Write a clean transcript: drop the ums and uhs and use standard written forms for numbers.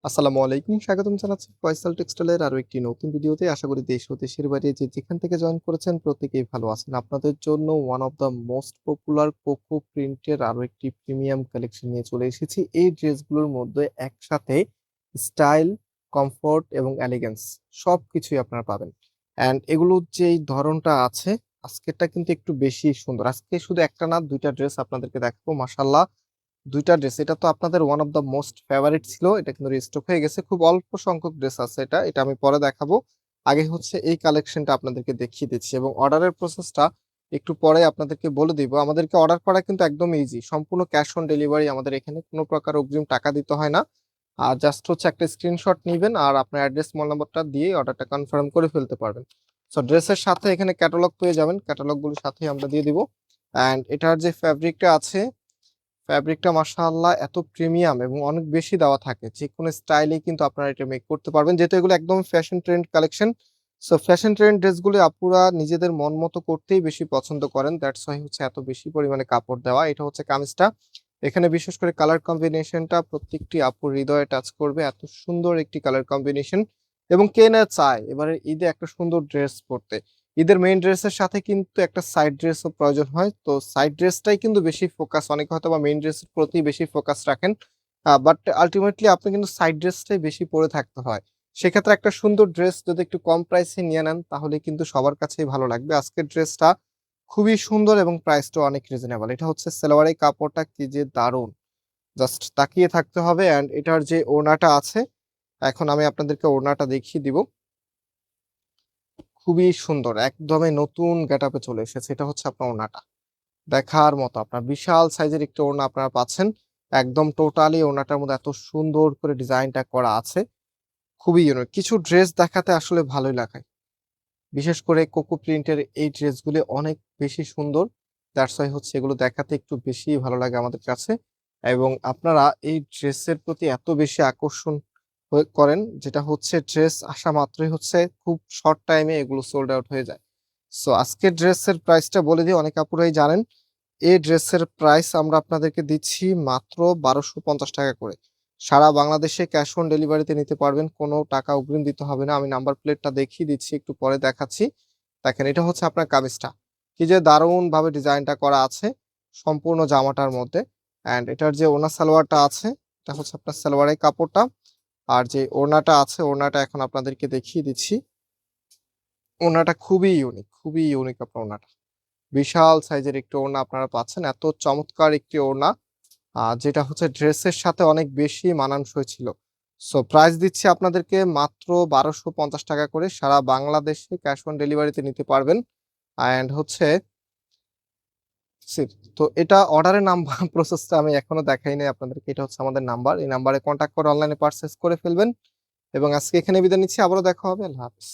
আসসালামু আলাইকুম, স্বাগতম জানাচ্ছি ফয়সাল টেক্সটাইলের আরো একটি নতুন ভিডিওতে। আশা করি দেশ ও দেশের বাইরে যে যেখান থেকে জয়েন করেছেন প্রত্যেকেই ভালো আছেন। আপনাদের জন্য one of the most popular cocoa প্রিন্টের আরো একটি প্রিমিয়াম কালেকশন নিয়ে চলে এসেছি। এই ড্রেসগুলোর মধ্যে একসাথে স্টাইল, কমফোর্ট এবং এলিগেন্স সবকিছুই আপনারা পাবেন। অ্যান্ড এগুলোর যে ধরনটা আছে, আজকেরটা কিন্তু একটু বেশি সুন্দর। আজকে শুধু একটা না, দুইটা ড্রেস আপনাদেরকে দেখাবো। মাশাল্লাহ, দুইটা ড্রেস। এটা তো আপনাদের one of the most favourite ছিল, এটা কিন্তু রিস্টক হয়ে গেছে। খুব অল্প সংখ্যক ড্রেস আছে, এটা এটা আমি পরে দেখাবো। আগে হচ্ছে এই কালেকশনটা আপনাদেরকে দেখিয়ে দিচ্ছি এবং অর্ডারের প্রসেসটা একটু পরে আপনাদেরকে বলে দিব। আমাদেরকে অর্ডার করা কিন্তু একদম ইজি, সম্পূর্ণ ক্যাশ অন ডেলিভারি। আমাদের এখানে কোনো প্রকার অগ্রিম টাকা দিতে হয় না। আর জাস্ট হচ্ছে একটা স্ক্রিনশট নেবেন আর আপনার অ্যাড্রেস, মোবাইল নাম্বারটা দিয়ে অর্ডারটা কনফার্ম করে ফেলতে পারবেন। সো ড্রেসের সাথে এখানে ক্যাটালগ পেয়ে যাবেন, ক্যাটালগুলোর সাথে আমরা দিয়ে দিব। অ্যান্ড এটার যে ফ্যাব্রিকটা আছে, ফ্যাব্রিকটা মাশাআল্লাহ এত প্রিমিয়াম এবং অনেক বেশি দেওয়া থাকে, যে কোনো স্টাইলে কিন্তু আপনারা এটা মেক করতে পারবেন, যেহেতু এগুলো একদম fashion trend collection. So fashion trend ড্রেসগুলো আপুরা নিজেদের মন মতো করতেই বেশি পছন্দ করেন, দ্যাটস ওয়াই হচ্ছে এত বেশি পরিমাণে কাপড় দেওয়া। এটা হচ্ছে কামিজটা। এখানে বিশেষ করে কালার কম্বিনেশনটা প্রত্যেকটি আপুর হৃদয়ে টাচ করবে, এত সুন্দর একটি কালার কম্বিনেশন। এবং কে না চায় এবারে ঈদে একটা সুন্দর ড্রেস পরতে। ঈদের মেইন ড্রেসের সাথে কিন্তু একটা সাইড ড্রেসও প্রয়োজন হয়, তো সাইড ড্রেসটাই কিন্তু বেশি ফোকাস, অনেকে হয়তো বা মেইন ড্রেসের প্রতি বেশি ফোকাস রাখেন, বাট আলটিমেটলি আপনি কিন্তু সাইড ড্রেসটাই বেশি পরে থাকতে হয়। সেক্ষেত্রে একটা সুন্দর ড্রেস যদি একটু কম প্রাইসে নিয়ে নেন তাহলে কিন্তু সবার কাছেই ভালো লাগবে। আজকের ড্রেসটা খুবই সুন্দর এবং প্রাইসটা অনেক রিজনেবল। এটা হচ্ছে সালোয়ারের কাপড়টা কি যে দারুণ, জাস্ট তাকিয়ে থাকতে হবে। অ্যান্ড এটার যে ওড়নাটা আছে, এখন আমি আপনাদেরকে ওড়নাটা দেখিয়ে দিব। খুবই সুন্দর, একদমই নতুন গেটআপে চলে এসেছে। এটা হচ্ছে আপনার ওড়নাটা, দেখার মতো। আপনার বিশাল সাইজের একটি ওড়না আপনারা পাচ্ছেন। একদম টোটালি ওড়নাটার মধ্যে এত সুন্দর করে ডিজাইনটা করা আছে, খুবই ইউনিক। কিছু ড্রেস দেখাতে আসলে ভালোই লাগায়, বিশেষ করে কোকো প্রিন্টের এই ড্রেসগুলি অনেক বেশি সুন্দর। দ্যাটস ওয়াই হচ্ছে এগুলো দেখাতে একটু বেশি ভালো লাগে আমাদের কাছে। এবং আপনারা এই ড্রেসের প্রতি এত বেশি আকর্ষণ করেন, যেটা হচ্ছে ড্রেস আসা মাত্রই হচ্ছে খুব শর্ট টাইমে এগুলো সোল্ড আউট হয়ে যায়। সো আজকের ড্রেসের প্রাইসটা বলে দিই, অনেক আপুরাই জানেন। এই ড্রেসের প্রাইস আমরা আপনাদেরকে দিচ্ছি মাত্র 1250 টাকা করে। সারা বাংলাদেশে ক্যাশ অন ডেলিভারিতে নিতে পারবেন, কোনো টাকা অগ্রিম দিতে হবে না। আমি নাম্বার প্লেটটা দেখিয়ে দিচ্ছি, একটু পরে দেখাচ্ছি। দেখেন, এটা হচ্ছে আপনার কামিজটা, কি যে দারুণ ভাবে ডিজাইনটা করা আছে সম্পূর্ণ জামাটার মধ্যে। অ্যান্ড এটার যে ওনা সালোয়ারটা আছে, এটা হচ্ছে আপনার সালোয়ারের কাপড়টা। আর যে ওড়নাটা আছে, ওড়নাটা এখন আপনাদেরকে দেখিয়ে দিচ্ছি। ওড়নাটা খুবই ইউনিক, খুবই ইউনিক আপনার ওড়নাটা। বিশাল সাইজের একটি ওড়না আপনারা পাচ্ছেন, এত চমৎকার একটি ওড়না, যেটা হচ্ছে ড্রেসের সাথে অনেক বেশি মানানসই ছিল। সো প্রাইস দিচ্ছি আপনাদেরকে মাত্র 1250 টাকা করে। সারা বাংলাদেশে ক্যাশ অন ডেলিভারিতে নিতে পারবেন। অ্যান্ড হচ্ছে তো এটা অর্ডারের নাম্বার প্রসেসটা আমি এখনো দেখাই নাই আপনাদেরকে। এটা হচ্ছে আমাদের নাম্বার, এই নাম্বারে কন্ট্যাক্ট করে অনলাইনে পারচেস করে ফেলবেন। এবং আজকে এখানে বিদায় নিচ্ছি, আবারও দেখা হবে। আল্লাহ হাফেজ।